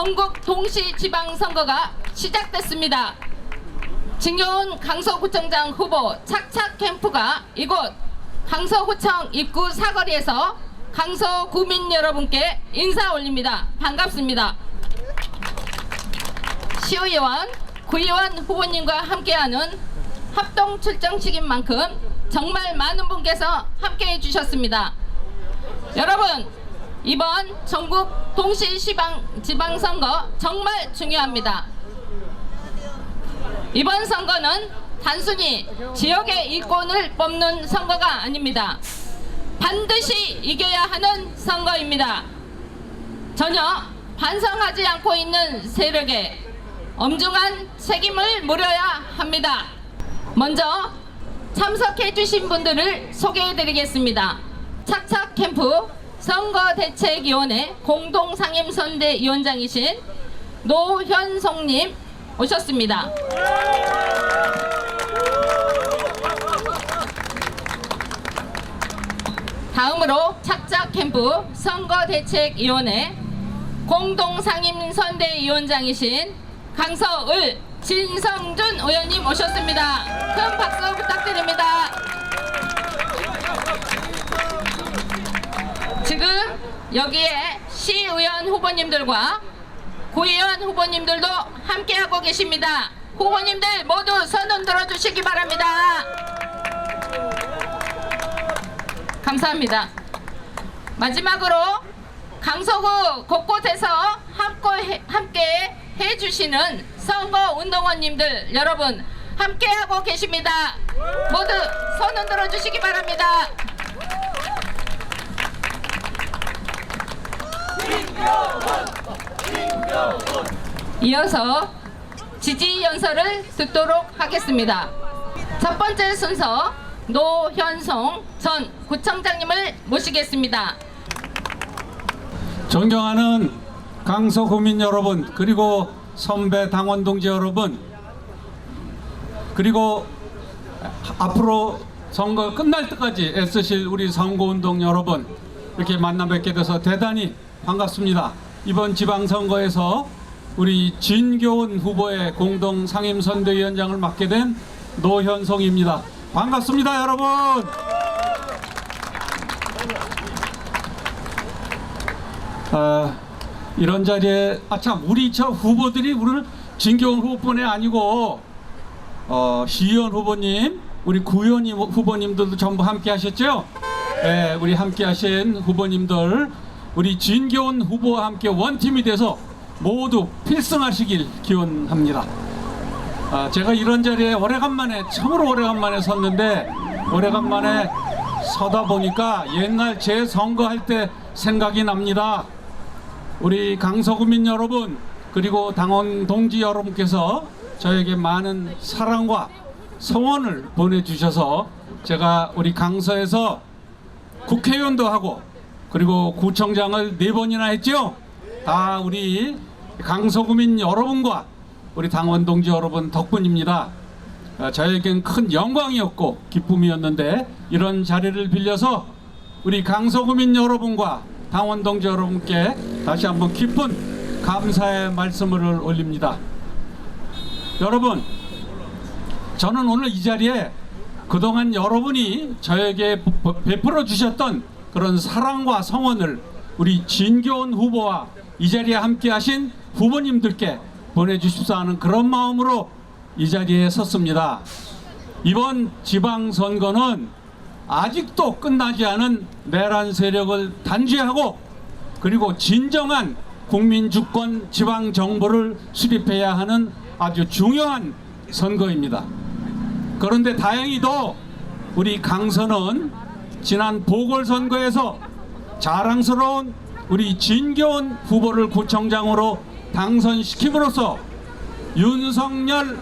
전국 동시지방선거가 시작됐습니다. 진교훈 강서구청장 후보 착착 캠프가 이곳 강서구청 입구 사거리에서 강서구민 여러분께 인사 올립니다. 반갑습니다. 시의원, 구의원 후보님과 함께하는 합동 출정식인 만큼 정말 많은 분께서 함께해 주셨습니다. 여러분, 이번 전국 동시지방선거 정말 중요합니다. 이번 선거는 단순히 지역의 일꾼을 뽑는 선거가 아닙니다. 반드시 이겨야 하는 선거입니다. 전혀 반성하지 않고 있는 세력에 엄중한 책임을 물어야 합니다. 먼저 참석해 주신 분들을 소개해 드리겠습니다. 착착 캠프 선거대책위원회 공동상임선대위원장이신 노현송님 오셨습니다. 다음으로 착착 캠프 선거대책위원회 공동상임선대위원장이신 강서을 진성준 의원님 오셨습니다. 큰 박수 부탁드립니다. 지금 여기에 시의원 후보님들과 구의원 후보님들도 함께하고 계십니다. 후보님들 모두 손 흔들어 주시기 바랍니다. 감사합니다. 마지막으로 강서구 곳곳에서 함께 해주시는 선거운동원님들 여러분 함께하고 계십니다. 모두 손 흔들어 주시기 바랍니다. 이어서 지지연설을 듣도록 하겠습니다. 첫 번째 순서 노현송 전 구청장님을 모시겠습니다. 존경하는 강서구민 여러분, 그리고 선배 당원 동지 여러분, 그리고 앞으로 선거 끝날 때까지 애쓰실 우리 선거운동 여러분, 이렇게 만나 뵙게 돼서 대단히 반갑습니다. 이번 지방선거에서 우리 진교훈 후보의 공동상임선대위원장을 맡게 된 노현송입니다. 반갑습니다, 여러분. 이런 자리에 참 우리 저 후보들이 우리를 진교훈 후보뿐이 아니고 시의원 후보님, 우리 구의원 후보님들도 전부 함께 하셨죠? 네, 우리 함께 하신 후보님들, 우리 진교훈 후보와 함께 원팀이 돼서 모두 필승하시길 기원합니다. 제가 이런 자리에 참으로 오래간만에 섰는데, 오래간만에 서다 보니까 옛날 제 선거할 때 생각이 납니다. 우리 강서구민 여러분, 그리고 당원 동지 여러분께서 저에게 많은 사랑과 성원을 보내주셔서 제가 우리 강서에서 국회의원도 하고 그리고 구청장을 4번이나 했죠. 다 우리 강서구민 여러분과 우리 당원 동지 여러분 덕분입니다. 저에겐 큰 영광이었고 기쁨이었는데, 이런 자리를 빌려서 우리 강서구민 여러분과 당원 동지 여러분께 다시 한번 깊은 감사의 말씀을 올립니다. 여러분, 저는 오늘 이 자리에 그동안 여러분이 저에게 베풀어 주셨던 그런 사랑과 성원을 우리 진교훈 후보와 이 자리에 함께 하신 후보님들께 보내주십사 하는 그런 마음으로 이 자리에 섰습니다. 이번 지방선거는 아직도 끝나지 않은 내란 세력을 단죄하고, 그리고 진정한 국민주권 지방정부를 수립해야 하는 아주 중요한 선거입니다. 그런데 다행히도 우리 강서는 지난 보궐선거에서 자랑스러운 우리 진교훈 후보를 구청장으로 당선시킴으로써 윤석열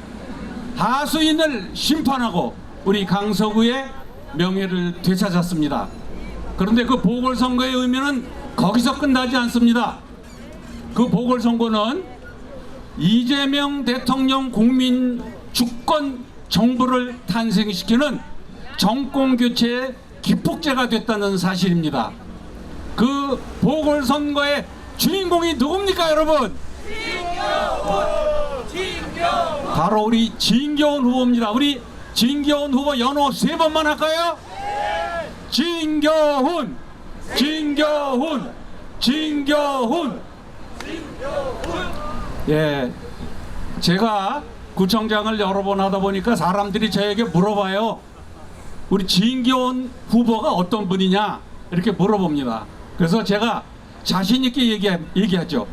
하수인을 심판하고 우리 강서구의 명예를 되찾았습니다. 그런데 그 보궐선거의 의미는 거기서 끝나지 않습니다. 그 보궐선거는 이재명 대통령 국민 주권 정부를 탄생시키는 정권교체의 기폭제가 됐다는 사실입니다. 그 보궐선거의 주인공이 누굽니까, 여러분? 바로 우리 진교훈 후보입니다. 우리 진교훈 후보 연호 3번만 할까요? 진교훈, 진교훈, 진교훈. 예, 제가 구청장을 여러 번 하다 보니까 사람들이 저에게 물어봐요. 우리 진교훈 후보가 어떤 분이냐 이렇게 물어봅니다. 그래서 제가 자신 있게 얘기하죠.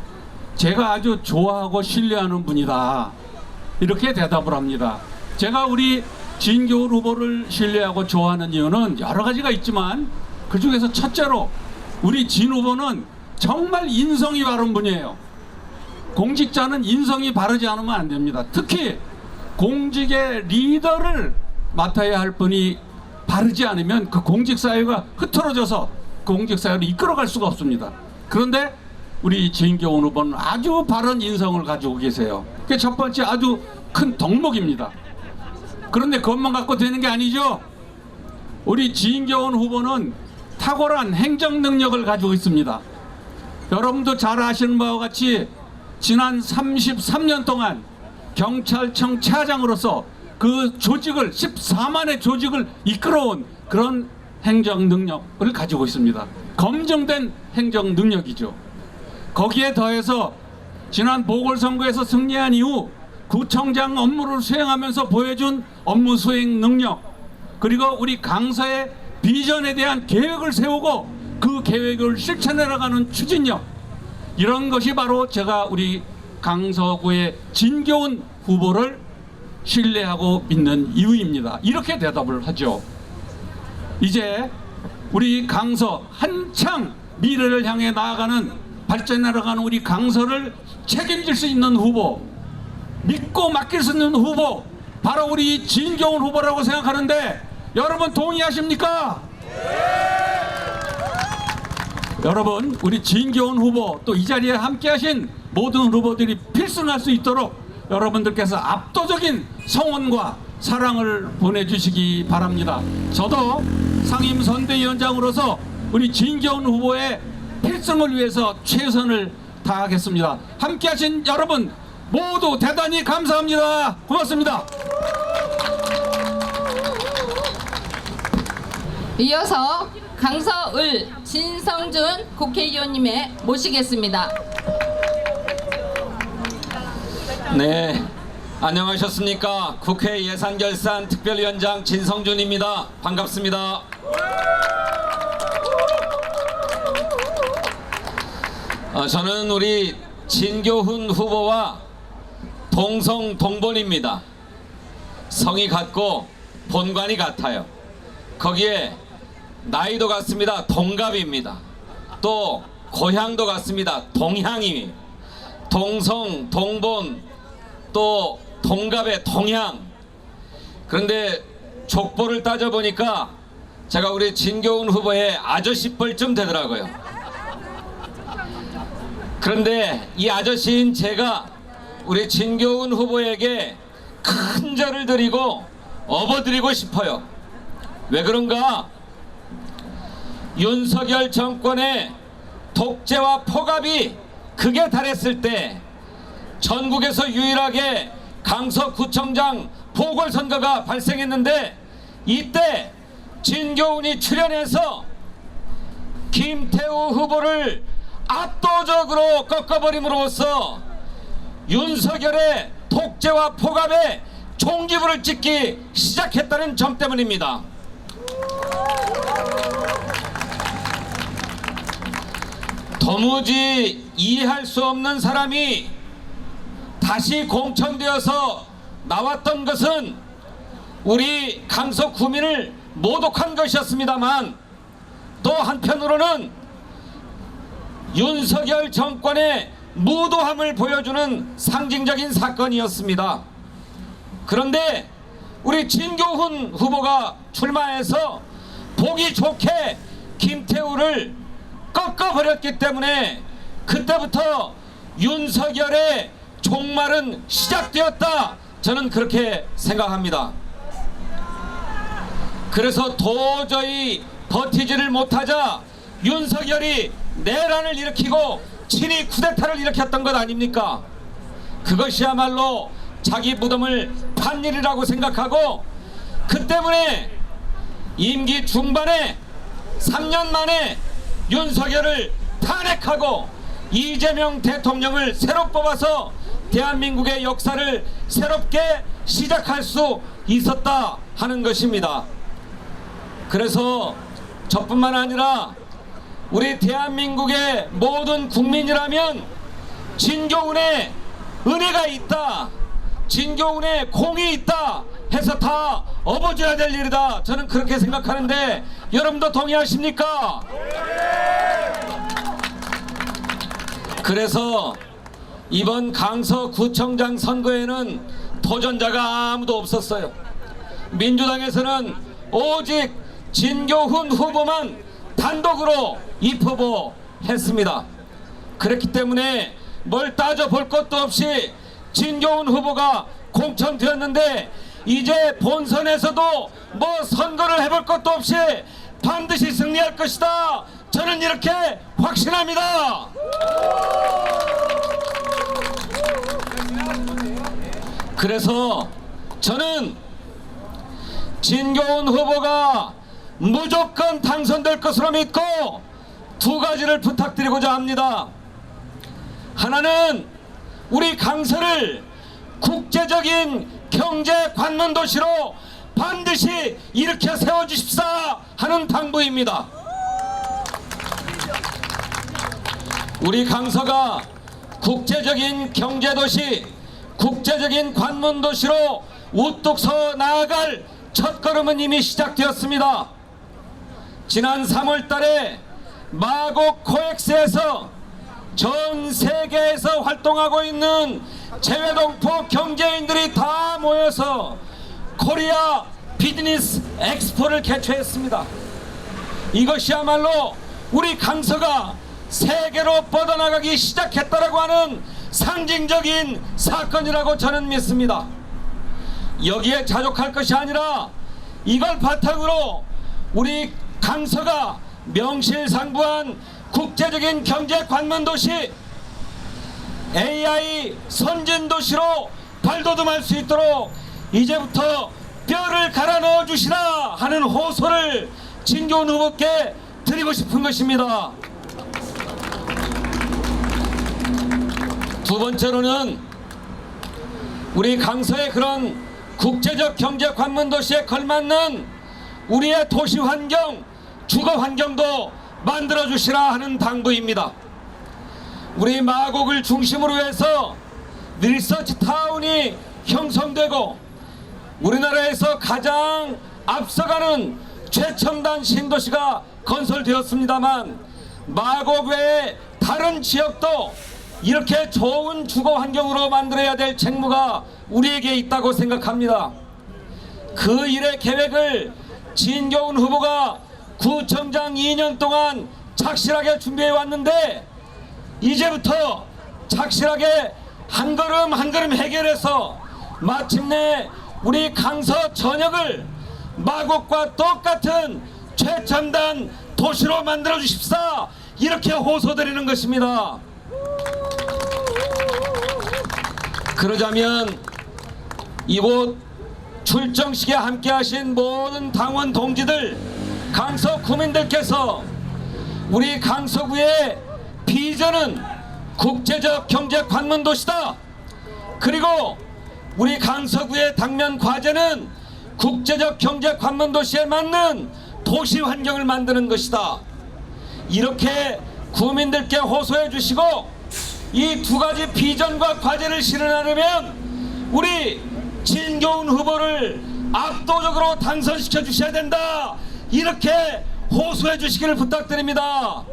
제가 아주 좋아하고 신뢰하는 분이다, 이렇게 대답을 합니다. 제가 우리 진교훈 후보를 신뢰하고 좋아하는 이유는 여러 가지가 있지만 그 중에서 첫째로 우리 진 후보는 정말 인성이 바른 분이에요. 공직자는 인성이 바르지 않으면 안 됩니다. 특히 공직의 리더를 맡아야 할 분이 바르지 않으면 그 공직사회가 흐트러져서 그 공직사회를 이끌어갈 수가 없습니다. 그런데 우리 진교훈 후보는 아주 바른 인성을 가지고 계세요. 그게 첫 번째 아주 큰 덕목입니다. 그런데 그것만 갖고 되는 게 아니죠. 우리 진교훈 후보는 탁월한 행정 능력을 가지고 있습니다. 여러분도 잘 아시는 바와 같이 지난 33년 동안 경찰청 차장으로서 그 조직을 14만의 조직을 이끌어온 그런 행정 능력을 가지고 있습니다. 검증된 행정 능력이죠. 거기에 더해서 지난 보궐선거에서 승리한 이후 구청장 업무를 수행하면서 보여준 업무 수행 능력, 그리고 우리 강서의 비전에 대한 계획을 세우고 그 계획을 실천해 나가는 추진력, 이런 것이 바로 제가 우리 강서구의 진교훈 후보를 신뢰하고 믿는 이유입니다. 이렇게 대답을 하죠. 이제 우리 강서 한창 미래를 향해 나아가는, 발전해 나가는 우리 강서를 책임질 수 있는 후보, 믿고 맡길 수 있는 후보, 바로 우리 진교훈 후보라고 생각하는데 여러분 동의하십니까? 여러분, 우리 진교훈 후보, 또 이 자리에 함께하신 모든 후보들이 필승할 수 있도록 여러분들께서 압도적인 성원과 사랑을 보내주시기 바랍니다. 저도 상임선대위원장으로서 우리 진교훈 후보의 필승을 위해서 최선을 다하겠습니다. 함께하신 여러분 모두 대단히 감사합니다. 고맙습니다. 이어서 강서을 진성준 국회의원님의 모시겠습니다. 네, 안녕하셨습니까? 국회 예산결산 특별위원장 진성준입니다. 반갑습니다. 저는 우리 진교훈 후보와 동성동본입니다. 성이 같고 본관이 같아요. 거기에 나이도 같습니다. 동갑입니다. 또 고향도 같습니다. 동향이, 동성, 동본, 또 동갑의 동향. 그런데 족보를 따져보니까 제가 우리 진교훈 후보의 아저씨뻘쯤 되더라고요. 그런데 이 아저씨인 제가 우리 진교훈 후보에게 큰 절을 드리고 업어드리고 싶어요. 왜 그런가? 윤석열 정권의 독재와 포갑이 극에 달했을 때 전국에서 유일하게 강서구청장 보궐선거가 발생했는데, 이때 진교훈이 출연해서 김태우 후보를 압도적으로 꺾어버림으로써 윤석열의 독재와 포갑에 종지부를 찍기 시작했다는 점 때문입니다. 도무지 이해할 수 없는 사람이 다시 공천되어서 나왔던 것은 우리 강서 구민을 모독한 것이었습니다만, 또 한편으로는 윤석열 정권의 무도함을 보여주는 상징적인 사건이었습니다. 그런데 우리 진교훈 후보가 출마해서 보기 좋게 김태우를 꺾어버렸기 때문에 그때부터 윤석열의 종말은 시작되었다, 저는 그렇게 생각합니다. 그래서 도저히 버티지를 못하자 윤석열이 내란을 일으키고 친위 쿠데타를 일으켰던 것 아닙니까? 그것이야말로 자기 무덤을 판 일이라고 생각하고, 그 때문에 임기 중반에 3년 만에 윤석열을 탄핵하고 이재명 대통령을 새로 뽑아서 대한민국의 역사를 새롭게 시작할 수 있었다 하는 것입니다. 그래서 저뿐만 아니라 우리 대한민국의 모든 국민이라면 진교훈의 은혜가 있다, 진교훈의 공이 있다 해서 다 업어줘야 될 일이다, 저는 그렇게 생각하는데 여러분도 동의하십니까? 그래서 이번 강서구청장 선거에는 도전자가 아무도 없었어요. 민주당에서는 오직 진교훈 후보만 단독으로 입후보했습니다. 그렇기 때문에 뭘 따져볼 것도 없이 진교훈 후보가 공천되었는데, 이제 본선에서도 뭐 선거를 해볼 것도 없이 반드시 승리할 것이다, 저는 이렇게 확신합니다. 그래서 저는 진교훈 후보가 무조건 당선될 것으로 믿고 두 가지를 부탁드리고자 합니다. 하나는 우리 강서를 국제적인 경제 관문 도시로 반드시 일으켜 세워주십사 하는 당부입니다. 우리 강서가 국제적인 경제도시, 국제적인 관문 도시로 우뚝 서 나아갈 첫걸음은 이미 시작되었습니다. 지난 3월 달에 마곡 코엑스에서 전 세계에서 활동하고 있는 재외동포 경제인들이 다 모여서 코리아 비즈니스 엑스포를 개최했습니다. 이것이야말로 우리 강서가 세계로 뻗어나가기 시작했다라고 하는 상징적인 사건이라고 저는 믿습니다. 여기에 자족할 것이 아니라 이걸 바탕으로 우리 강서가 명실상부한 국제적인 경제 관문 도시, AI 선진 도시로 발돋움할 수 있도록 이제부터 뼈를 갈아 넣어 주시라 하는 호소를 진교훈 후보께 드리고 싶은 것입니다. 두 번째로는 우리 강서의 그런 국제적 경제 관문 도시에 걸맞는 우리의 도시 환경, 주거 환경도 만들어 주시라 하는 당부입니다. 우리 마곡을 중심으로 해서 리서치 타운이 형성되고 우리나라에서 가장 앞서가는 최첨단 신도시가 건설되었습니다만, 마곡 외에 다른 지역도 이렇게 좋은 주거 환경으로 만들어야 될 책무가 우리에게 있다고 생각합니다. 그 일의 계획을 진교훈 후보가 구청장 2년 동안 착실하게 준비해 왔는데, 이제부터 착실하게 한 걸음 한 걸음 해결해서 마침내 우리 강서 전역을 마곡과 똑같은 최첨단 도시로 만들어 주십사, 이렇게 호소드리는 것입니다. 그러자면 이곳 출정식에 함께 하신 모든 당원 동지들, 강서 구민들께서 우리 강서구의 비전은 국제적 경제 관문 도시다, 그리고 우리 강서구의 당면 과제는 국제적 경제 관문 도시에 맞는 도시 환경을 만드는 것이다, 이렇게 구민들께 호소해 주시고, 이 두 가지 비전과 과제를 실현하려면 우리 진교훈 후보를 압도적으로 당선시켜 주셔야 된다, 이렇게 호소해 주시기를 부탁드립니다.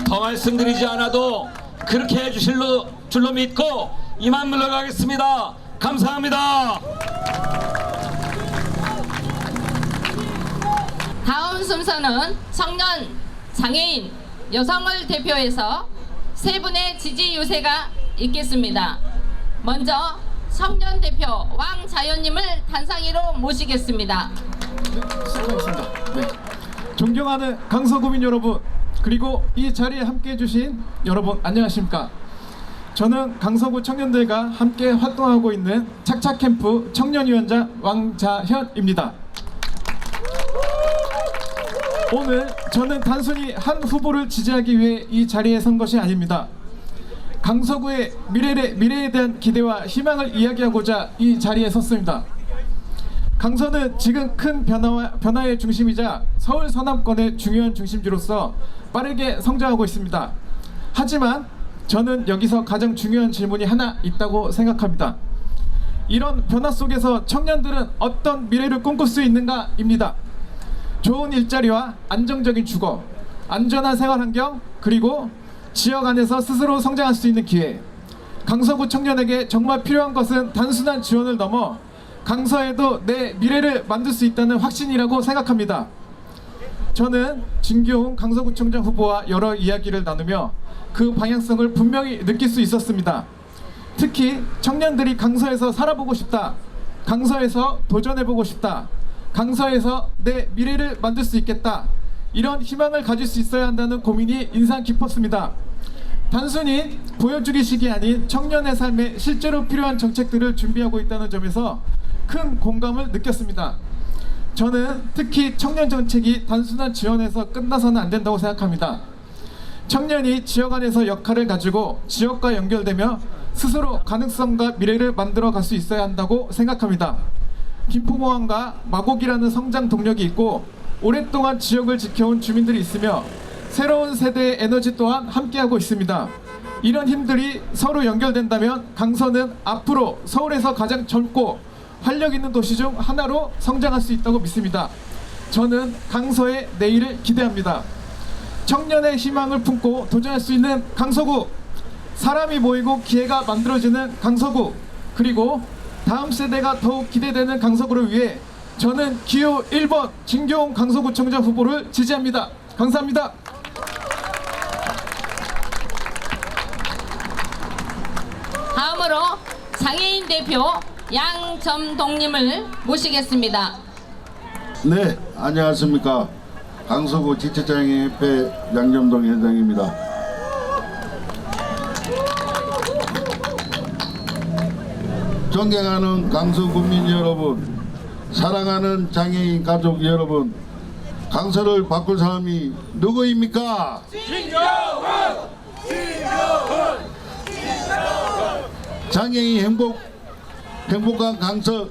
더 말씀드리지 않아도 그렇게 해 주실 줄로 믿고 이만 물러가겠습니다. 감사합니다. 다음 순서는 청년, 장애인, 여성을 대표해서 세 분의 지지 유세가 있겠습니다. 먼저 청년 대표 왕자연님을 단상위로 모시겠습니다. 수고하셨습니다. 네. 존경하는 강서구민 여러분, 그리고 이 자리에 함께 해주신 여러분 안녕하십니까. 저는 강서구 청년들과 함께 활동하고 있는 착착캠프 청년위원장 왕자현입니다. 오늘 저는 단순히 한 후보를 지지하기 위해 이 자리에 선 것이 아닙니다. 강서구의 미래에 대한 기대와 희망을 이야기하고자 이 자리에 섰습니다. 강서는 지금 큰 변화의 중심이자 서울 서남권의 중요한 중심지로서 빠르게 성장하고 있습니다. 하지만 저는 여기서 가장 중요한 질문이 하나 있다고 생각합니다. 이런 변화 속에서 청년들은 어떤 미래를 꿈꿀 수 있는가입니다. 좋은 일자리와 안정적인 주거, 안전한 생활환경, 그리고 지역 안에서 스스로 성장할 수 있는 기회. 강서구 청년에게 정말 필요한 것은 단순한 지원을 넘어 강서에도 내 미래를 만들 수 있다는 확신이라고 생각합니다. 저는 진교훈 강서구청장 후보와 여러 이야기를 나누며 그 방향성을 분명히 느낄 수 있었습니다. 특히 청년들이 강서에서 살아보고 싶다, 강서에서 도전해보고 싶다, 강서에서 내 미래를 만들 수 있겠다, 이런 희망을 가질 수 있어야 한다는 고민이 인상 깊었습니다. 단순히 보여주기식이 아닌 청년의 삶에 실제로 필요한 정책들을 준비하고 있다는 점에서 큰 공감을 느꼈습니다. 저는 특히 청년 정책이 단순한 지원에서 끝나서는 안 된다고 생각합니다. 청년이 지역 안에서 역할을 가지고 지역과 연결되며 스스로 가능성과 미래를 만들어 갈 수 있어야 한다고 생각합니다. 김포공항과 마곡이라는 성장 동력이 있고 오랫동안 지역을 지켜온 주민들이 있으며 새로운 세대의 에너지 또한 함께하고 있습니다. 이런 힘들이 서로 연결된다면 강서는 앞으로 서울에서 가장 젊고 활력 있는 도시 중 하나로 성장할 수 있다고 믿습니다. 저는 강서의 내일을 기대합니다. 청년의 희망을 품고 도전할 수 있는 강서구, 사람이 모이고 기회가 만들어지는 강서구, 그리고 다음 세대가 더욱 기대되는 강서구를 위해 저는 기호 1번 진교훈 강서구청장 후보를 지지합니다. 감사합니다. 다음으로 장애인 대표 양점동님을 모시겠습니다. 네, 안녕하십니까. 강서구 지체장애협회 양점동 회장입니다. 존경하는 강서구민 여러분, 사랑하는 장애인 가족 여러분, 강서를 바꿀 사람이 누구입니까? 진교훈! 장애인 행복한 강서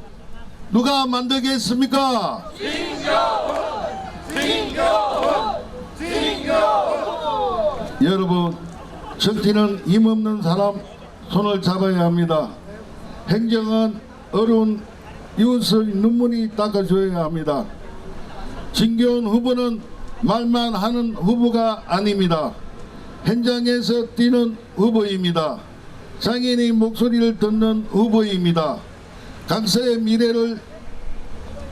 누가 만들겠습니까? 여러분, 정치는 힘없는 사람 손을 잡아야 합니다. 행정은 어려운 이웃의 눈물이 닦아줘야 합니다. 진교훈 후보는 말만 하는 후보가 아닙니다. 현장에서 뛰는 후보입니다. 장애인의 목소리를 듣는 후보입니다. 강서의 미래를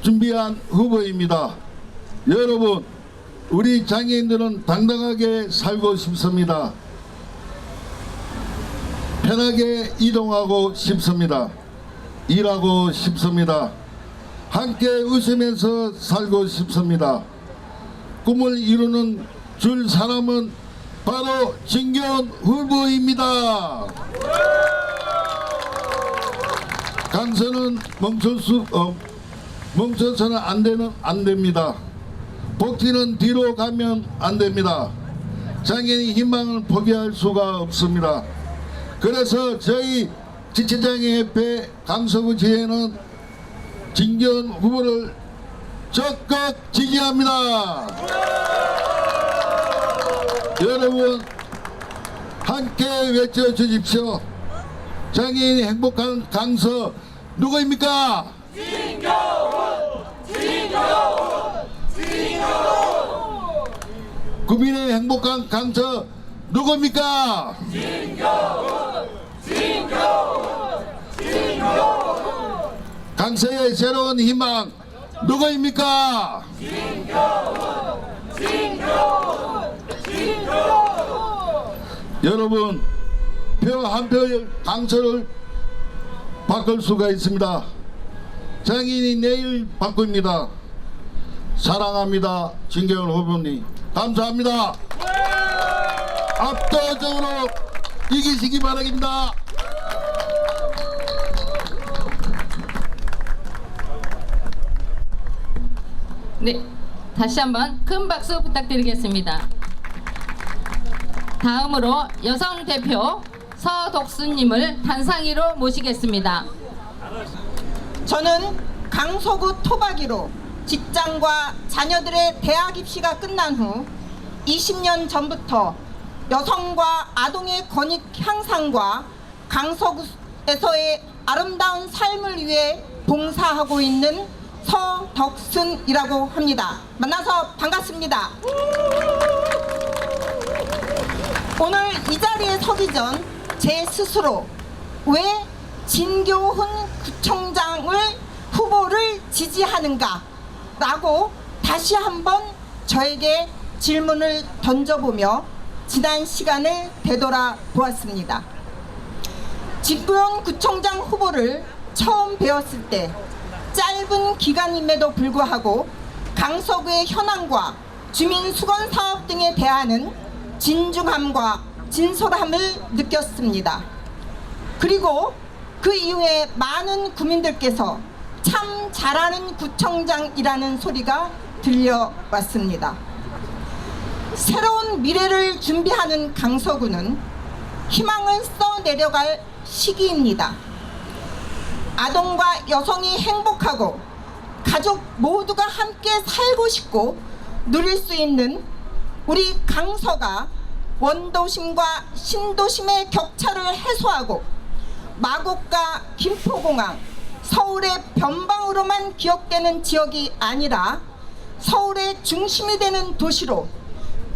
준비한 후보입니다. 여러분, 우리 장애인들은 당당하게 살고 싶습니다. 편하게 이동하고 싶습니다. 일하고 싶습니다. 함께 웃으면서 살고 싶습니다. 꿈을 이루는 줄 사람은 바로 진교훈 후보입니다. 강서는 멈춰서는 안 됩니다. 복지는 뒤로 가면 안 됩니다. 장애인 희망을 포기할 수가 없습니다. 그래서 저희 지체장애협회 강서구 지회는 진교훈 후보를 적극 지지합니다. 여러분, 함께 외쳐주십시오. 장애인이 행복한 강서 누구입니까? 진교훈! 진교훈! 진교훈! 구민의 행복한 강서 누구입니까? 진교훈! 진교훈! 진교훈! 강서의 새로운 희망 누구입니까? 진교훈! 진교훈! 진교훈! 여러분, 표 한 표의 강서를 바꿀 수가 있습니다. 장애인이 내일 바꿉니다. 사랑합니다. 진교훈 후보님. 감사합니다. 압도적으로 이기시기 바랍니다. 네, 다시 한번 큰 박수 부탁드리겠습니다. 다음으로 여성 대표 서독수님을 단상위로 모시겠습니다. 저는 강서구 토박이로 직장과 자녀들의 대학 입시가 끝난 후 20년 전부터 여성과 아동의 권익 향상과 강서구에서의 아름다운 삶을 위해 봉사하고 있는 서덕순이라고 합니다. 만나서 반갑습니다. 오늘 이 자리에 서기 전 제 스스로 왜 진교훈 구청장을 후보를 지지하는가 라고 다시 한번 저에게 질문을 던져보며 지난 시간을 되돌아 보았습니다. 진교훈 구청장 후보를 처음 배웠을 때 짧은 기간임에도 불구하고 강서구의 현황과 주민 수건 사업 등에 대한 진중함과 진솔함을 느꼈습니다. 그리고 그 이후에 많은 구민들께서 참 잘하는 구청장이라는 소리가 들려왔습니다. 새로운 미래를 준비하는 강서구는 희망을 써내려갈 시기입니다. 아동과 여성이 행복하고 가족 모두가 함께 살고 싶고 누릴 수 있는 우리 강서가 원도심과 신도심의 격차를 해소하고 마곡과 김포공항, 서울의 변방으로만 기억되는 지역이 아니라 서울의 중심이 되는 도시로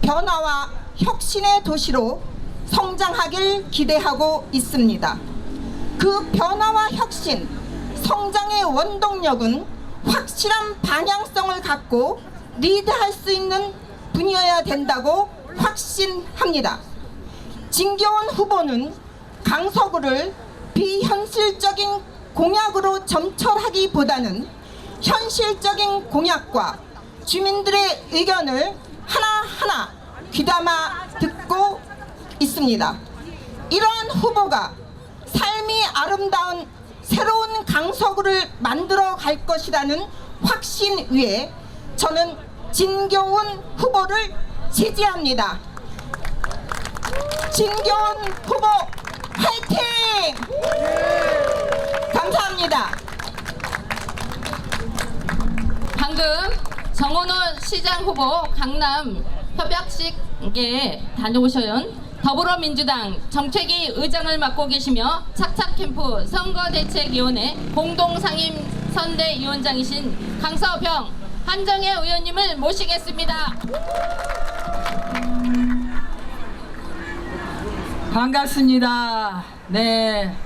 변화와 혁신의 도시로 성장하길 기대하고 있습니다. 그 변화와 혁신, 성장의 원동력은 확실한 방향성을 갖고 리드할 수 있는 분이어야 된다고 확신합니다. 진교훈 후보는 강서구를 비현실적인 공약으로 점철하기보다는 현실적인 공약과 주민들의 의견을 하나하나 귀담아 듣고 있습니다. 이러한 후보가 삶이 아름다운 새로운 강서구를 만들어 갈 것이라는 확신 위에 저는 진교훈 후보를 지지합니다. 진교훈 후보 화이팅! 감사합니다. 방금 정원호 시장 후보 강남 협약식에 다녀오신 더불어민주당 정책위 의장을 맡고 계시며 착착캠프 선거대책위원회 공동상임선대위원장이신 강서병 한정혜 의원님을 모시겠습니다. 반갑습니다. 네,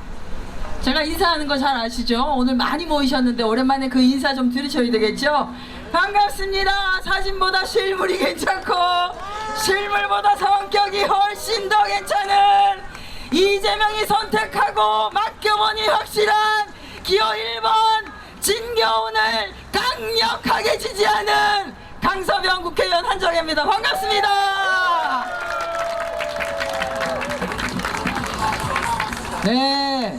제가 인사하는 거 잘 아시죠? 오늘 많이 모이셨는데 오랜만에 그 인사 좀 들으셔야 되겠죠? 반갑습니다. 사진보다 실물이 괜찮고 실물보다 성격이 훨씬 더 괜찮은 이재명이 선택하고 맡겨보니 확실한 기호 1번 진교훈을 강력하게 지지하는 강서병 국회의원 한정혜입니다. 반갑습니다. 네,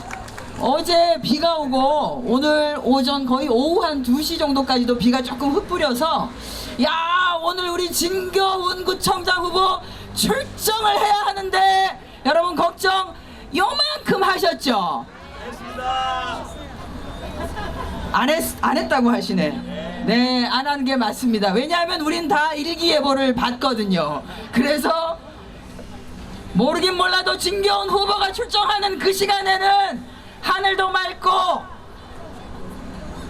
어제 비가 오고 오늘 오전 거의 오후 한 2시 정도까지도 비가 조금 흩뿌려서 야, 오늘 우리 진교훈 구청장 후보 출정을 해야 하는데 여러분 걱정 요만큼 하셨죠? 안 했다고 하시네. 네, 안 한 게 맞습니다. 왜냐하면 우린 다 일기예보를 봤거든요. 그래서 모르긴 몰라도 진교훈 후보가 출정하는 그 시간에는 하늘도 맑고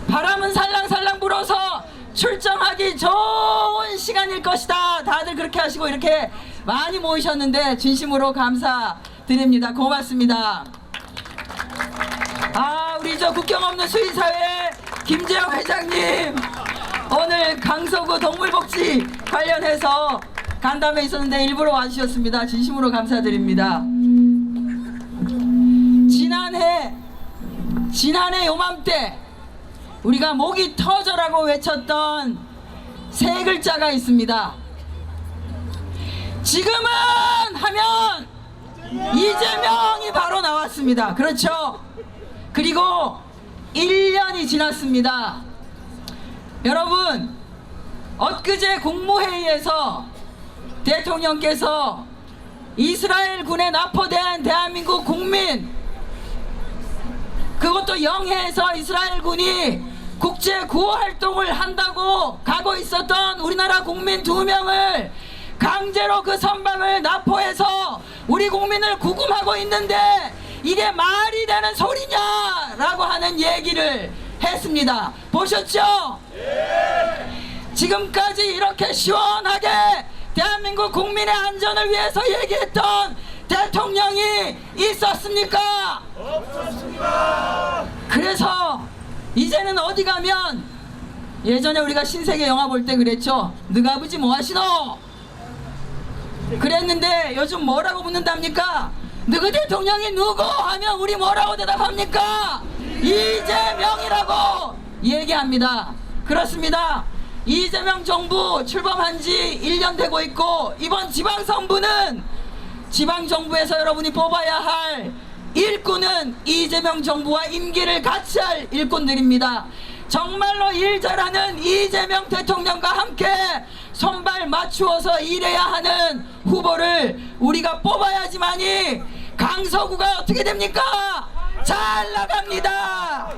바람은 살랑살랑 불어서 출정하기 좋은 시간일 것이다. 다들 그렇게 하시고 이렇게 많이 모이셨는데 진심으로 감사드립니다. 고맙습니다. 아, 우리 저 국경 없는 수의사회 김재영 회장님, 오늘 강서구 동물복지 관련해서 간담회 있었는데 일부러 와주셨습니다. 진심으로 감사드립니다. 지난해 요맘때 우리가 목이 터져라고 외쳤던 세 글자가 있습니다. 지금은 하면 이재명이 바로 나왔습니다. 그렇죠? 그리고 1년이 지났습니다. 여러분, 엊그제 국무회의에서 대통령께서 이스라엘 군에 납포된 대한민국 국민, 그것도 영해에서 이스라엘 군이 국제 구호 활동을 한다고 가고 있었던 우리나라 국민 2명을 강제로 그 선박을 납포해서 우리 국민을 구금하고 있는데 이게 말이 되는 소리냐라고 하는 얘기를 했습니다. 보셨죠? 지금까지 이렇게 시원하게 대한민국 국민의 안전을 위해서 얘기했던 대통령이 있었습니까? 없었습니다. 그래서 이제는 어디 가면, 예전에 우리가 신세계 영화 볼 때 그랬죠. 너가 아버지 뭐 하시노? 그랬는데 요즘 뭐라고 묻는답니까? 너그 대통령이 누구? 하면 우리 뭐라고 대답합니까? 이재명이라고 얘기합니다. 그렇습니다. 이재명 정부 출범한 지 1년 되고 있고, 이번 지방선거는 지방정부에서 여러분이 뽑아야 할 일꾼은 이재명 정부와 임기를 같이 할 일꾼들입니다. 정말로 일 잘하는 이재명 대통령과 함께 손발 맞추어서 일해야 하는 후보를 우리가 뽑아야지만이 강서구가 어떻게 됩니까? 잘 나갑니다.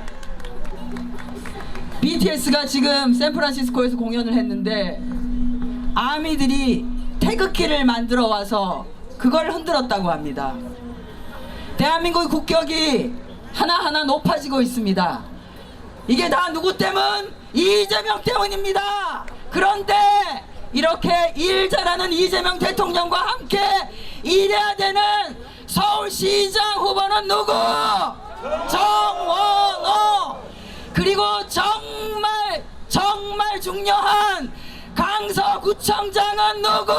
BTS가 지금 샌프란시스코에서 공연을 했는데 아미들이 태극기를 만들어 와서 그걸 흔들었다고 합니다. 대한민국의 국격이 하나하나 높아지고 있습니다. 이게 다 누구 때문? 이재명 때문입니다. 그런데 이렇게 일 잘하는 이재명 대통령과 함께 일해야 되는 서울시장 후보는 누구? 정원호. 그리고 정말 중요한 강서구청장은 누구?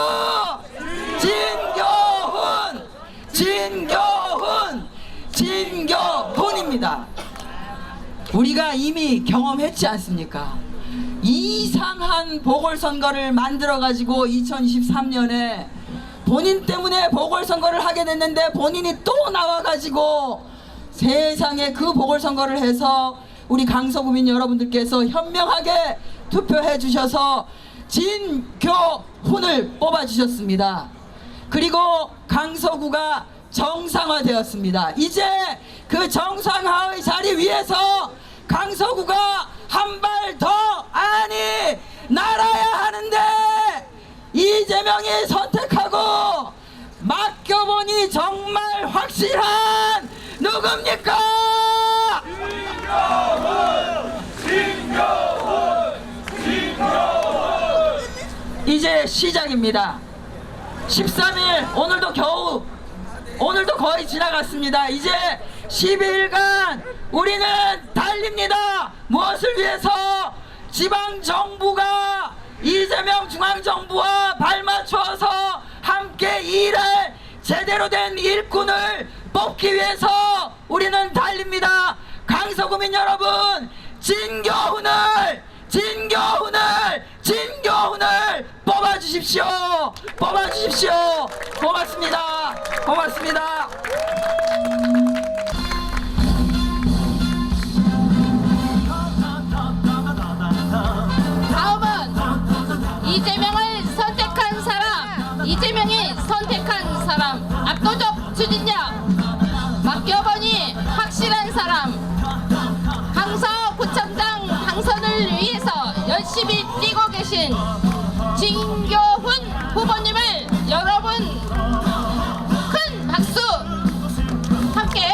진교훈입니다. 우리가 이미 경험했지 않습니까? 이상한 보궐선거를 만들어가지고 2023년에 본인 때문에 보궐선거를 하게 됐는데 본인이 또 나와가지고 세상에 그 보궐선거를 해서 우리 강서구민 여러분들께서 현명하게 투표해 주셔서 진교훈을 뽑아 주셨습니다. 그리고 강서구가 정상화되었습니다. 이제 그 정상화의 자리 위에서 강서구가 한 발 더 날아야 하는데 이재명이 선택하고 맡겨보니 정말 확실한 누굽니까? 이제 시작입니다. 13일 오늘도 거의 지나갔습니다. 이제 12일간 우리는 달립니다. 무엇을 위해서? 지방정부가 이재명 중앙정부와 발맞춰서 함께 일할 제대로 된 일꾼을 뽑기 위해서 우리는 달립니다. 강서구민 여러분, 진교훈을 뽑아주십시오. 고맙습니다. 다음은 이재명이 선택한 사람, 압도적 추진력, 맡겨보니 확실한 사람, 강서구청장 당선을 위해서 열심히 뛰고 계신 진교훈 후보님을 여러분 큰 박수 함께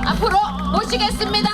앞으로 모시겠습니다.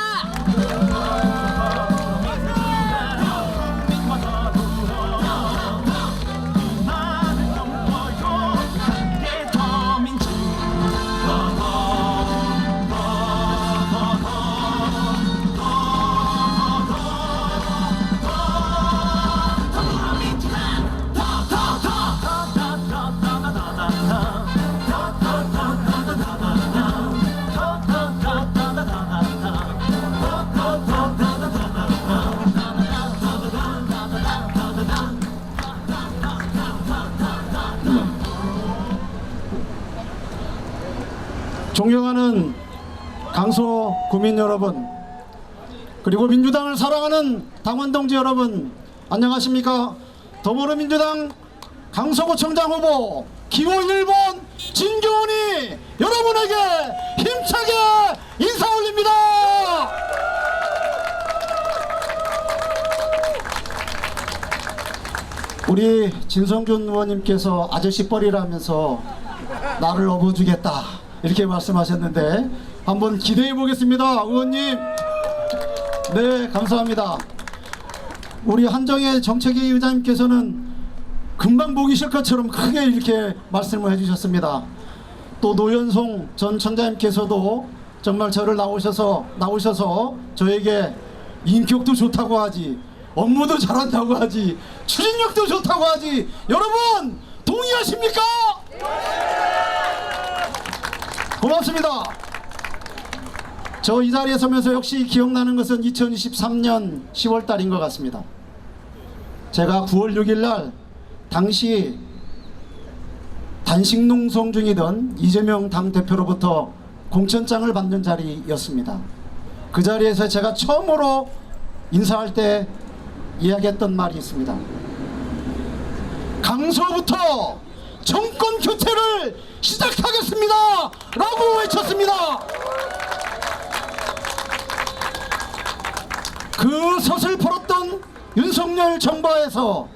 존경하는 강서 구민 여러분, 그리고 민주당을 사랑하는 당원 동지 여러분, 안녕하십니까? 더불어민주당 강서구청장 후보 기호 1번 진교훈이 여러분에게 힘차게 인사 올립니다. 우리 진성준 의원님께서 아저씨 뻘이라면서 나를 업어주겠다 이렇게 말씀하셨는데 한번 기대해 보겠습니다. 의원님, 네, 감사합니다. 우리 한정혜 정책위 의장님께서는 금방 보기 싫을 것처럼 크게 이렇게 말씀을 해주셨습니다. 또 노현송 전 청장님께서도 정말 저를 나오셔서 저에게 인격도 좋다고 하지, 업무도 잘한다고 하지, 추진력도 좋다고 하지. 여러분 동의하십니까? 고맙습니다. 저 이 자리에 서면서 역시 기억나는 것은 2023년 10월 달인 것 같습니다. 제가 9월 6일 날 당시 단식농성 중이던 이재명 당대표로부터 공천장을 받는 자리였습니다. 그 자리에서 제가 처음으로 인사할 때 이야기했던 말이 있습니다. 강서부터 정권 교체를 시작하겠습니다 라고 외쳤습니다. 그 섯을 풀었던 윤석열 정부에서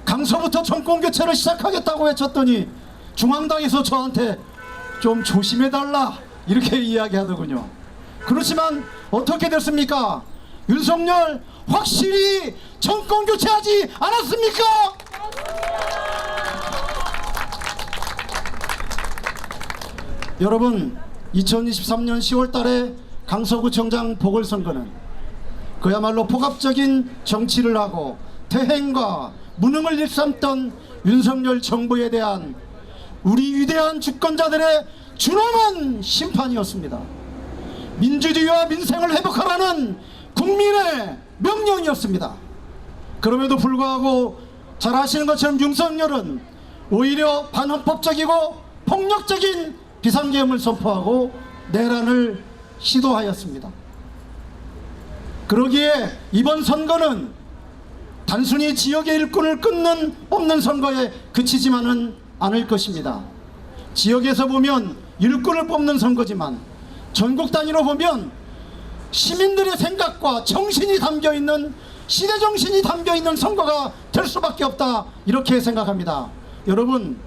강서부터 정권 교체를 시작하겠다고 외쳤더니 중앙당에서 저한테 좀 조심해달라 이렇게 이야기하더군요. 그렇지만 어떻게 됐습니까? 윤석열 확실히 정권 교체하지 않았습니까? 여러분, 2023년 10월 달에 강서구청장 보궐선거는 그야말로 폭압적인 정치를 하고 퇴행과 무능을 일삼던 윤석열 정부에 대한 우리 위대한 주권자들의 준엄한 심판이었습니다. 민주주의와 민생을 회복하라는 국민의 명령이었습니다. 그럼에도 불구하고 잘 아시는 것처럼 윤석열은 오히려 반헌법적이고 폭력적인 비상계엄을 선포하고 내란을 시도하였습니다. 그러기에 이번 선거는 단순히 지역의 일꾼을 뽑는 선거에 그치지만은 않을 것입니다. 지역에서 보면 일꾼을 뽑는 선거지만 전국 단위로 보면 시민들의 생각과 정신이 담겨있는, 시대정신이 담겨있는 선거가 될 수밖에 없다 이렇게 생각합니다. 여러분,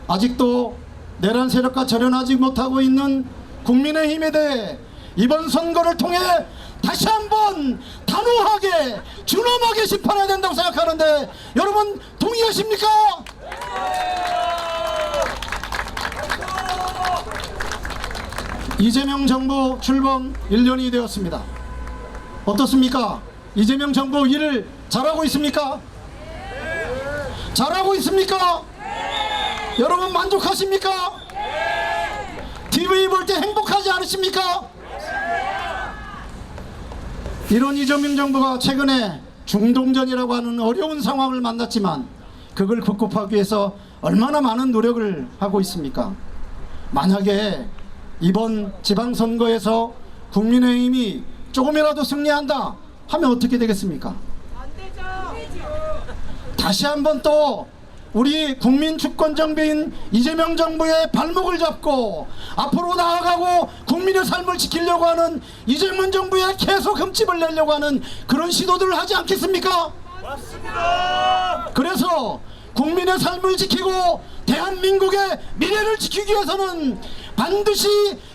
아직도 내란 세력과 절연하지 못하고 있는 국민의힘에 대해 이번 선거를 통해 다시 한번 단호하게 준엄하게 심판해야 된다고 생각하는데 여러분 동의하십니까? 이재명 정부 출범 1년이 되었습니다. 어떻습니까? 이재명 정부 일을 잘하고 있습니까? 잘하고 있습니까? 여러분 만족하십니까? TV 볼 때 행복하지 않으십니까? 이런 이재명 정부가 최근에 중동전이라고 하는 어려운 상황을 만났지만 그걸 극복하기 위해서 얼마나 많은 노력을 하고 있습니까? 만약에 이번 지방선거에서 국민의힘이 조금이라도 승리한다 하면 어떻게 되겠습니까? 안 되죠. 다시 한번 또 우리 국민 주권 정부인 이재명 정부의 발목을 잡고 앞으로 나아가고 국민의 삶을 지키려고 하는 이재명 정부에 계속 흠집을 내려고 하는 그런 시도들을 하지 않겠습니까? 맞습니다. 그래서 국민의 삶을 지키고 대한민국의 미래를 지키기 위해서는 반드시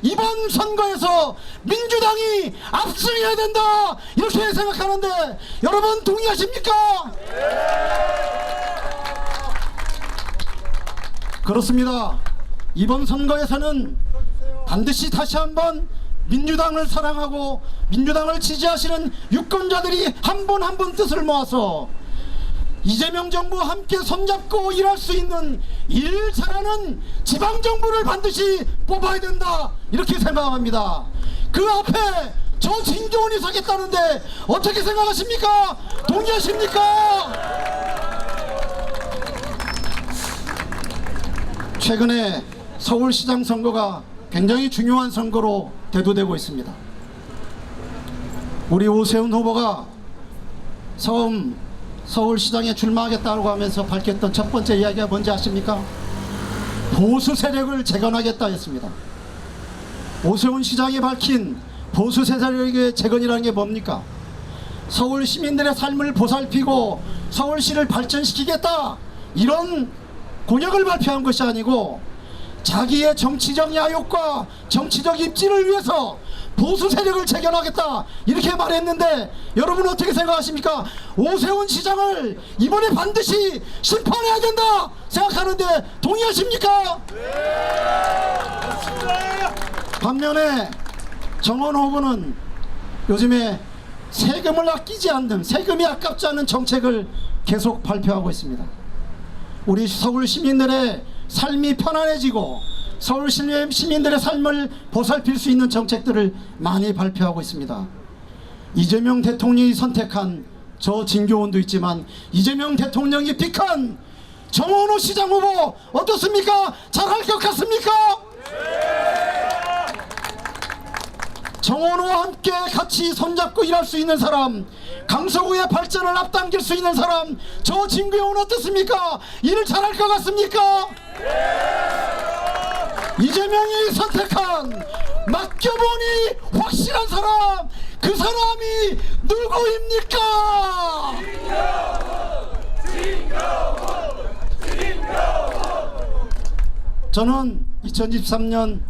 이번 선거에서 민주당이 압승해야 된다 이렇게 생각하는데 여러분 동의하십니까? 그렇습니다. 이번 선거에서는 반드시 다시 한번 민주당을 사랑하고 민주당을 지지하시는 유권자들이 한 분 한 분 뜻을 모아서 이재명 정부와 함께 손잡고 일할 수 있는 일 잘하는 지방정부를 반드시 뽑아야 된다 이렇게 생각합니다. 그 앞에 저 진교훈이 서겠다는데 어떻게 생각하십니까? 동의하십니까? 최근에 서울시장 선거가 굉장히 중요한 선거로 대두되고 있습니다. 우리 오세훈 후보가 처음 서울시장에 출마하겠다고 하면서 밝혔던 첫 번째 이야기가 뭔지 아십니까? 보수 세력을 재건하겠다 했습니다. 오세훈 시장이 밝힌 보수 세력의 재건이라는 게 뭡니까? 서울 시민들의 삶을 보살피고 서울시를 발전시키겠다, 이런 공약을 발표한 것이 아니고 자기의 정치적 야욕과 정치적 입지를 위해서 보수 세력을 재건하겠다, 이렇게 말했는데 여러분 어떻게 생각하십니까? 오세훈 시장을 이번에 반드시 심판해야 된다 생각하는데 동의하십니까? 반면에 정원 후보는 요즘에 세금을 아끼지 않는, 세금이 아깝지 않은 정책을 계속 발표하고 있습니다. 우리 서울 시민들의 삶이 편안해지고 서울 시민들의 삶을 보살필 수 있는 정책들을 많이 발표하고 있습니다. 이재명 대통령이 선택한 저 진교훈도 있지만 이재명 대통령이 픽한 정원호 시장 후보 어떻습니까? 잘할 것 같습니까? 정원호와 함께 같이 손잡고 일할 수 있는 사람, 강서구의 발전을 앞당길 수 있는 사람, 저 진교훈 어떻습니까? 일을 잘할 것 같습니까? 이재명이 선택한 맡겨보니 확실한 사람, 그 사람이 누구입니까? 저는 2023년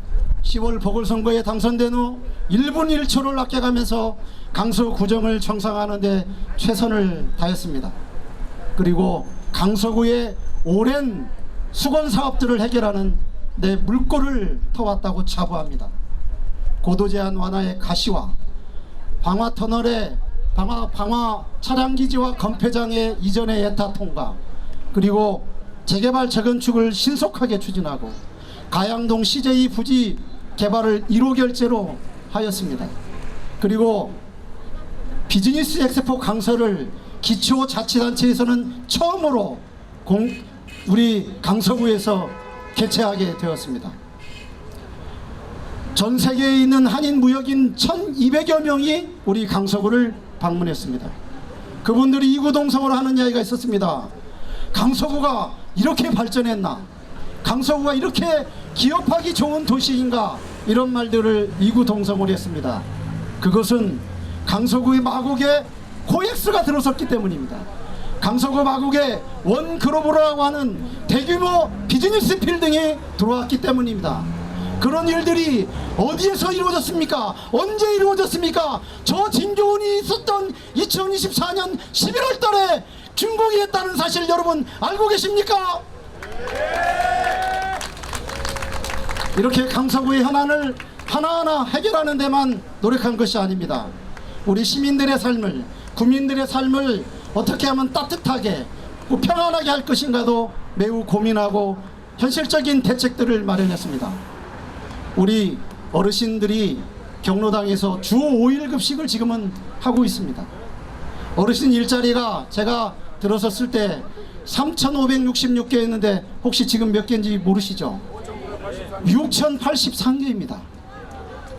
10월 보궐선거에 당선된 후 1분 1초를 아껴가면서 강서구정을 정상화하는 데 최선을 다했습니다. 그리고 강서구의 오랜 수건사업들을 해결하는 내 물꼬를 터왔다고 자부합니다. 고도제한 완화의 가시화, 방화터널의 방화 차량기지와 건폐장의 이전의 예타 통과, 그리고 재개발 재건축을 신속하게 추진하고 가양동 CJ 부지 개발을 1호 결재로 하였습니다. 그리고 비즈니스 엑스포 강서를 기초자치단체에서는 처음으로 우리 강서구에서 개최하게 되었습니다. 전 세계에 있는 한인 무역인 1200여 명이 우리 강서구를 방문했습니다. 그분들이 이구동성으로 하는 이야기가 있었습니다. 강서구가 이렇게 발전했나? 강서구가 이렇게 기업하기 좋은 도시인가? 이런 말들을 이구동성으로 했습니다. 그것은 강서구의 마곡에 코엑스가 들어섰기 때문입니다. 강서구 마곡에 원그로버라고 하는 대규모 비즈니스 빌딩이 들어왔기 때문입니다. 그런 일들이 어디에서 이루어졌습니까? 언제 이루어졌습니까? 저 진교훈이 있었던 2024년 11월 달에 준공이 했다는 사실 여러분 알고 계십니까? 이렇게 강서구의 현안을 하나하나 해결하는 데만 노력한 것이 아닙니다. 우리 시민들의 삶을, 국민들의 삶을 어떻게 하면 따뜻하게 평안하게 할 것인가도 매우 고민하고 현실적인 대책들을 마련했습니다. 우리 어르신들이 경로당에서 주 5일 급식을 지금은 하고 있습니다. 어르신 일자리가 제가 들어섰을 때 3,566개였는데 혹시 지금 몇 개인지 모르시죠? 6,083개입니다.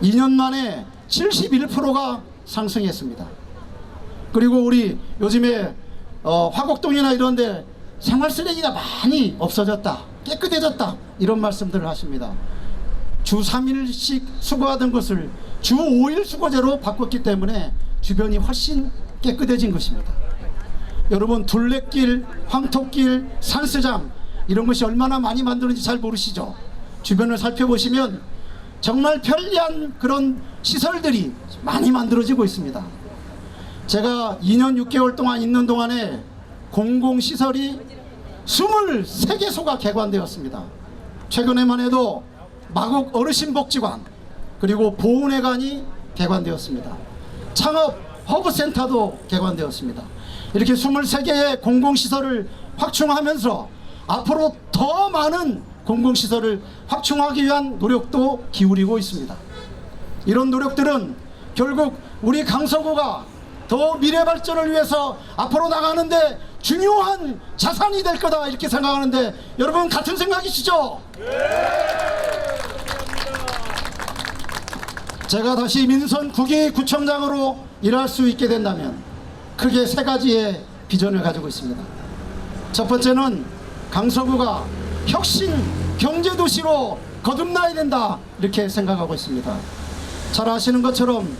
2년 만에 71%가 상승했습니다. 그리고 우리 요즘에 화곡동이나 이런데 생활쓰레기가 많이 없어졌다, 깨끗해졌다, 이런 말씀들을 하십니다. 주 3일씩 수거하던 것을 주 5일 수거제로 바꿨기 때문에 주변이 훨씬 깨끗해진 것입니다. 여러분, 둘레길, 황토길, 산수장 이런 것이 얼마나 많이 만드는지 잘 모르시죠? 주변을 살펴보시면 정말 편리한 그런 시설들이 많이 만들어지고 있습니다. 제가 2년 6개월 동안 있는 동안에 공공시설이 23개소가 개관되었습니다. 최근에만 해도 마곡 어르신복지관, 그리고 보훈회관이 개관되었습니다. 창업 허브센터도 개관되었습니다. 이렇게 23개의 공공시설을 확충하면서 앞으로 더 많은 공공시설을 확충하기 위한 노력도 기울이고 있습니다. 이런 노력들은 결국 우리 강서구가 더 미래 발전을 위해서 앞으로 나가는데 중요한 자산이 될 거다, 이렇게 생각하는데 여러분 같은 생각이시죠? 제가 다시 민선 9기 구청장으로 일할 수 있게 된다면 크게 3가지의 비전을 가지고 있습니다. 첫 번째는 강서구가 혁신 경제도시로 거듭나야 된다, 이렇게 생각하고 있습니다. 잘 아시는 것처럼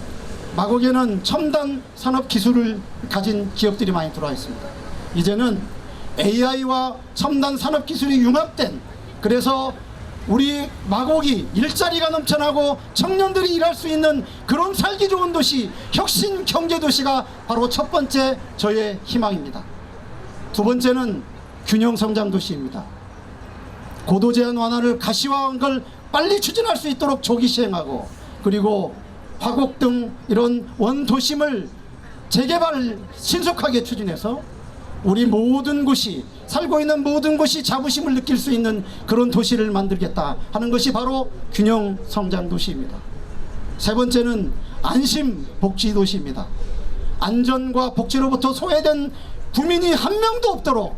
마곡에는 첨단 산업 기술을 가진 기업들이 많이 들어와 있습니다. 이제는 AI와 첨단 산업 기술이 융합된, 그래서 우리 마곡이 일자리가 넘쳐나고 청년들이 일할 수 있는 그런 살기 좋은 도시, 혁신 경제도시가 바로 첫 번째 저의 희망입니다. 두 번째는 균형 성장 도시입니다. 고도 제한 완화를 가시화한 걸 빨리 추진할 수 있도록 조기 시행하고, 그리고 화곡 등 이런 원도심을 재개발 신속하게 추진해서 우리 모든 곳이, 살고 있는 모든 곳이 자부심을 느낄 수 있는 그런 도시를 만들겠다 하는 것이 바로 균형 성장 도시입니다. 세 번째는 안심 복지 도시입니다. 안전과 복지로부터 소외된 국민이 한 명도 없도록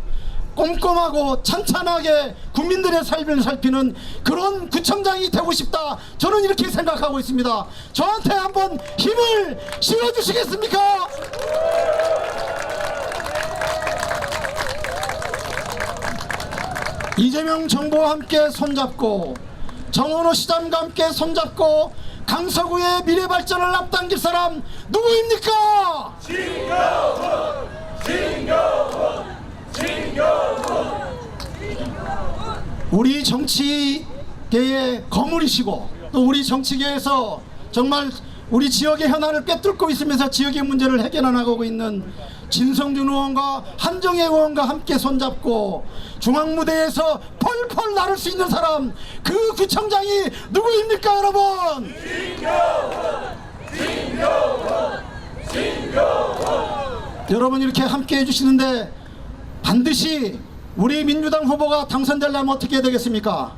꼼꼼하고 찬찬하게 국민들의 삶을 살피는 그런 구청장이 되고 싶다, 저는 이렇게 생각하고 있습니다. 저한테 한번 힘을 실어주시겠습니까? 이재명 정부와 함께 손잡고, 정원호 시장과 함께 손잡고 강서구의 미래 발전을 앞당길 사람 누구입니까? 우리 정치계의 거물이시고, 또 우리 정치계에서 정말 우리 지역의 현안을 꿰뚫고 있으면서 지역의 문제를 해결해 나가고 있는 진성준 의원과 한정혜 의원과 함께 손잡고 중앙무대에서 펄펄 나를 수 있는 사람, 그 구청장이 누구입니까, 여러분? 여러분 이렇게 함께 해주시는데 반드시 우리 민주당 후보가 당선되려면 어떻게 해야 되겠습니까?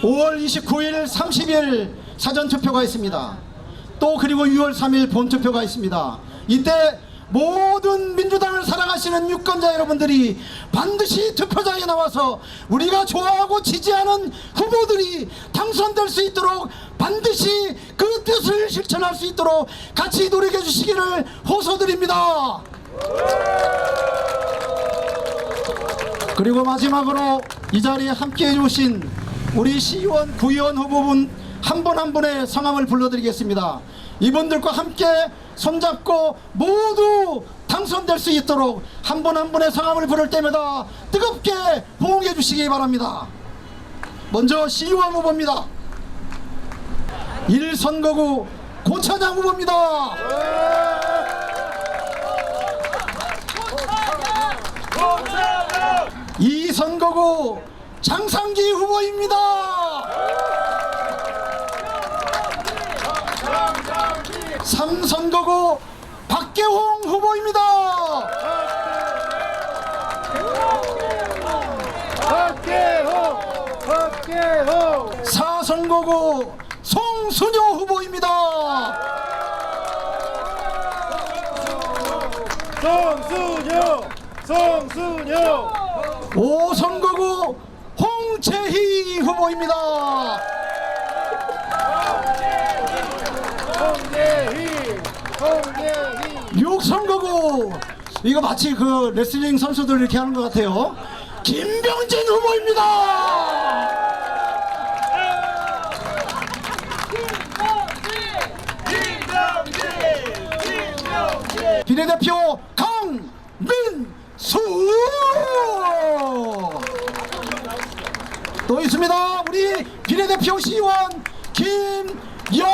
5월 29일 30일 사전투표가 있습니다. 또 그리고 6월 3일 본투표가 있습니다. 이때 모든 민주당을 사랑하시는 유권자 여러분들이 반드시 투표장에 나와서 우리가 좋아하고 지지하는 후보들이 당선될 수 있도록 반드시 그 뜻을 실천할 수 있도록 같이 노력해 주시기를 호소드립니다. 그리고 마지막으로 이 자리에 함께 해주신 우리 시의원, 구의원 후보분 한 분 한 분의 성함을 불러드리겠습니다. 이분들과 함께 손잡고 모두 당선될 수 있도록 한 분 한 분의 성함을 부를 때마다 뜨겁게 호응해 주시기 바랍니다. 먼저 시의원 후보입니다. 1선거구 고차장 후보입니다. 2선거구 장상기 후보입니다. 3선거구 박계홍 후보입니다. 4선거구 송순효 후보입니다. 5선거구 홍채희 후보입니다. 6선거구 이거 마치 그 레슬링 선수들 이렇게 하는 것 같아요. 김병진 후보입니다. 비례대표 강민수 또 있습니다. 우리 비례대표 시의원 김영우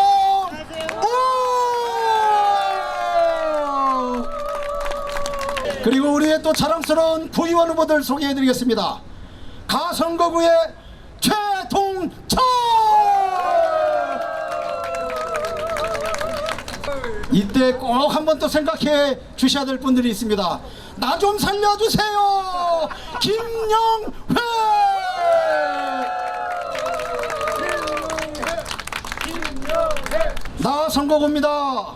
그리고 우리의 또 자랑스러운 구의원 후보들 소개해드리겠습니다. 가선거구의 최동철 이때 꼭 한 번 더 생각해 주셔야 될 분들이 있습니다. 나 좀 살려주세요. 김영회 나 선거구입니다.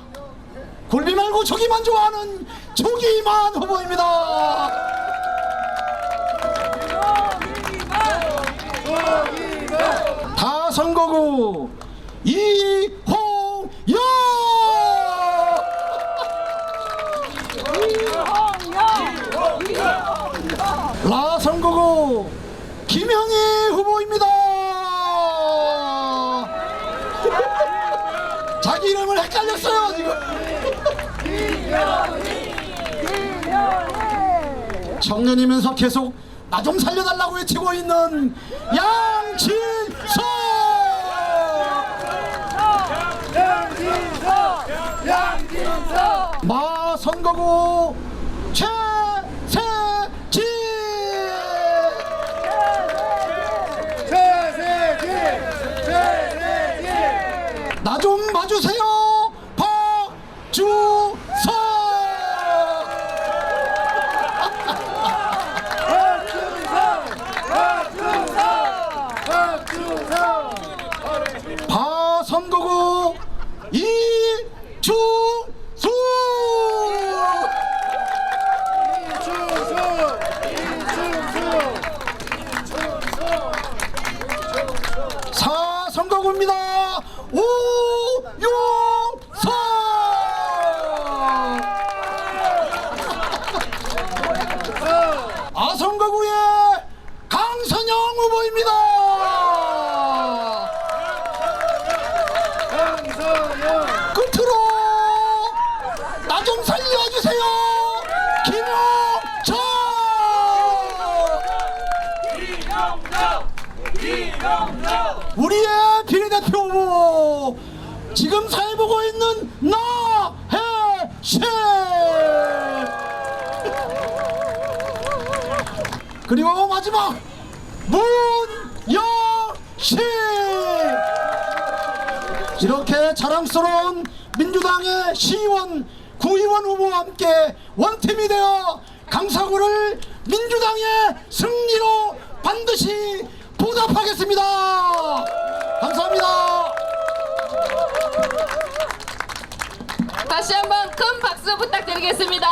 굴비 말고 조기만 좋아하는 조기만 후보입니다. 다 선거구 이홍희 야! 라 선거구 김형희 후보입니다. 자기 이름을 헷갈렸어요 지금. 청년이면서 계속 나 좀 살려달라고 외치고 있는 양진석. 마 선거구 최세진. 나 좀 봐주세요 박주석. 바 선거구 이충수. 사 선거구입니다. 오용석. 아 선거구의 강선영 후보입니다. 끝으로 나 좀 살려주세요 김영철. 우리의 비례대표 후보 지금 사회 보고 있는 나혜실. 그리고 마지막 문영식. 이렇게 자랑스러운 민주당의 시의원, 구의원 후보와 함께 원팀이 되어 강서구를 민주당의 승리로 반드시 보답하겠습니다. 감사합니다. 다시 한번 큰 박수 부탁드리겠습니다.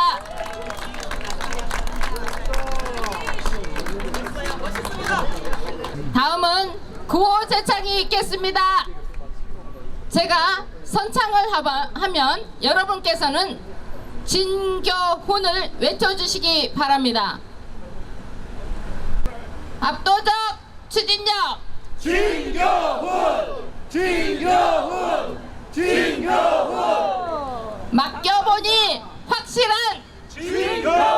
다음은 구호 제창이 있겠습니다. 제가 선창을 하면 여러분께서는 진교훈을 외쳐주시기 바랍니다. 압도적 추진력 진교훈 진교훈 진교훈 맡겨보니 확실한 진교훈